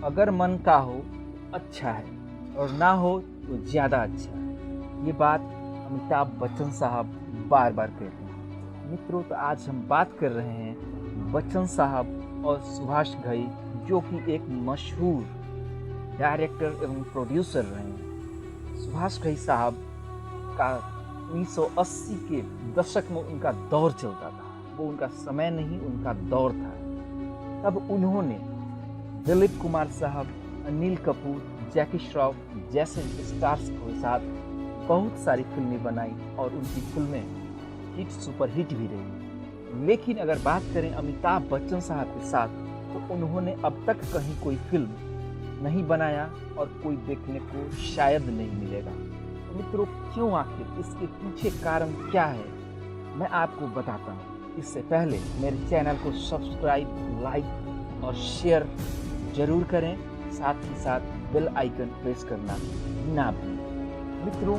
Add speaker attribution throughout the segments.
Speaker 1: अगर मन का हो अच्छा है और ना हो तो ज़्यादा अच्छा है। ये बात अमिताभ बच्चन साहब बार बार कहते हैं। मित्रों, तो आज हम बात कर रहे हैं बच्चन साहब और सुभाष घई, जो कि एक मशहूर डायरेक्टर एवं प्रोड्यूसर रहे हैं। सुभाष घई साहब का 1980 के दशक में उनका दौर चलता था। वो उनका समय नहीं, उनका दौर था। तब उन्होंने दिलीप कुमार साहब, अनिल कपूर, जैकी श्रॉफ जैसे स्टार्स के साथ बहुत सारी फिल्में बनाई और उनकी फिल्में हिट सुपर हिट भी रही। लेकिन अगर बात करें अमिताभ बच्चन साहब के साथ, तो उन्होंने अब तक कहीं कोई फिल्म नहीं बनाया और कोई देखने को शायद नहीं मिलेगा। तो मित्रों, क्यों, आखिर इसके पीछे कारण क्या है, मैं आपको बताता हूँ। इससे पहले मेरे चैनल को सब्सक्राइब, लाइक और शेयर जरूर करें, साथ ही साथ बेल आइकन प्रेस करना ना भूलें। मित्रों,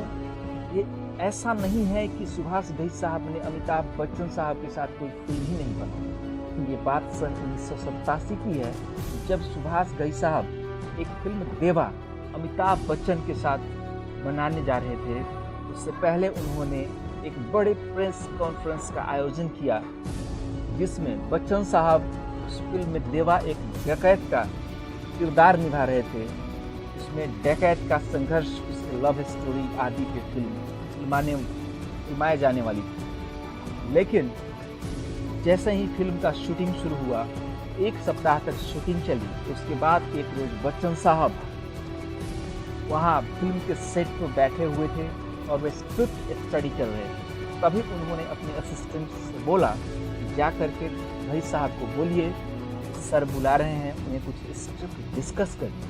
Speaker 1: ये ऐसा नहीं है कि सुभाष घई साहब ने अमिताभ बच्चन साहब के साथ कोई फिल्म ही नहीं बनाई। ये बात सन 1987 की है, जब सुभाष घई साहब एक फिल्म देवा अमिताभ बच्चन के साथ बनाने जा रहे थे। उससे पहले उन्होंने एक बड़े प्रेस कॉन्फ्रेंस का आयोजन किया, जिसमें बच्चन साहब उस फिल्म में देवा एक डकैत का किरदार निभा रहे थे। इसमें डकैत का संघर्ष, उसकी लव स्टोरी आदि पे फिल्माए जाने वाली थी। लेकिन जैसे ही फिल्म का शूटिंग शुरू हुआ, एक सप्ताह तक शूटिंग चली। उसके बाद एक रोज बच्चन साहब वहाँ फिल्म के सेट पर बैठे हुए थे और वे स्क्रिप्ट स्टडी कर रहे थे। तभी उन्होंने अपने असिस्टेंट से बोला कि जा करके घई साहब को बोलिए, सर बुला रहे हैं, उन्हें कुछ स्क्रिप्ट डिस्कस करिए।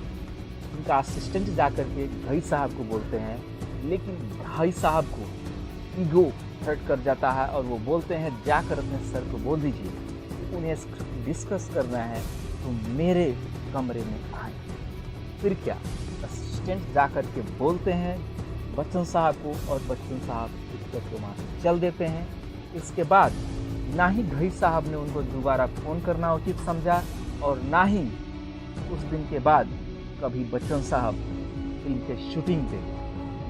Speaker 1: उनका असिस्टेंट जा करके घई साहब को बोलते हैं, लेकिन घई साहब को ईगो हर्ट कर जाता है और वो बोलते हैं, जाकर अपने सर को बोल दीजिए कि उन्हें स्क्रिप्ट डिस्कस करना है तो मेरे कमरे में आए। फिर क्या, असिस्टेंट जा कर के बोलते हैं बच्चन साहब को और बच्चन साहब के वहाँ से चल देते हैं। इसके बाद ना ही घई साहब ने उनको दोबारा फ़ोन करना उचित समझा और ना ही उस दिन के बाद कभी बच्चन साहब फिल्म के शूटिंग पे।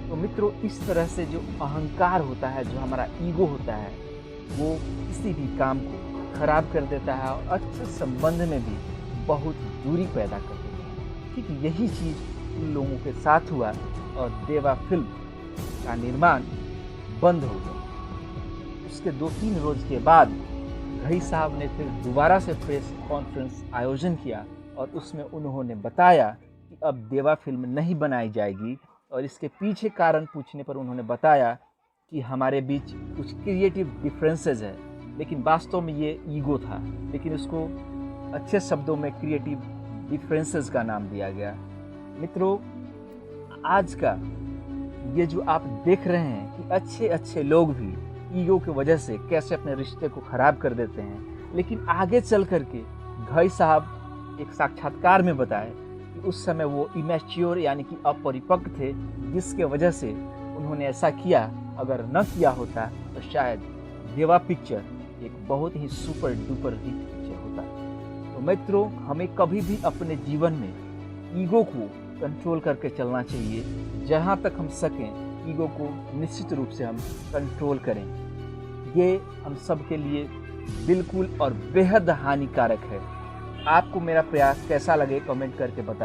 Speaker 1: तो मित्रों, इस तरह से जो अहंकार होता है, जो हमारा ईगो होता है, वो किसी भी काम को खराब कर देता है और अच्छे संबंध में भी बहुत दूरी पैदा कर देता है। ठीक यही चीज़ उन लोगों के साथ हुआ और देवा फिल्म का निर्माण बंद हो गया। उसके 2-3 रोज के बाद घई साहब ने फिर दोबारा से प्रेस कॉन्फ्रेंस आयोजन किया और उसमें उन्होंने बताया कि अब देवा फिल्म नहीं बनाई जाएगी। और इसके पीछे कारण पूछने पर उन्होंने बताया कि हमारे बीच कुछ क्रिएटिव डिफरेंसेस है, लेकिन वास्तव में ये ईगो था, लेकिन उसको अच्छे शब्दों में क्रिएटिव डिफरेंसेस का नाम दिया गया। मित्रों, आज का ये जो आप देख रहे हैं कि अच्छे अच्छे लोग भी ईगो की वजह से कैसे अपने रिश्ते को खराब कर देते हैं, लेकिन आगे चल करके घई साहब एक साक्षात्कार में बताए कि उस समय वो इमैच्योर यानी कि अपरिपक्व थे, जिसके वजह से उन्होंने ऐसा किया। अगर न किया होता तो शायद देवा पिक्चर एक बहुत ही सुपर डुपर हिट पिक्चर होता। तो मित्रों, हमें कभी भी अपने जीवन में ईगो को कंट्रोल करके चलना चाहिए। जहाँ तक हम सकें ईगो को निश्चित रूप से हम कंट्रोल करें। ये हम सब के लिए बिल्कुल और बेहद हानिकारक है। आपको मेरा प्रयास कैसा लगे कमेंट करके बताएं।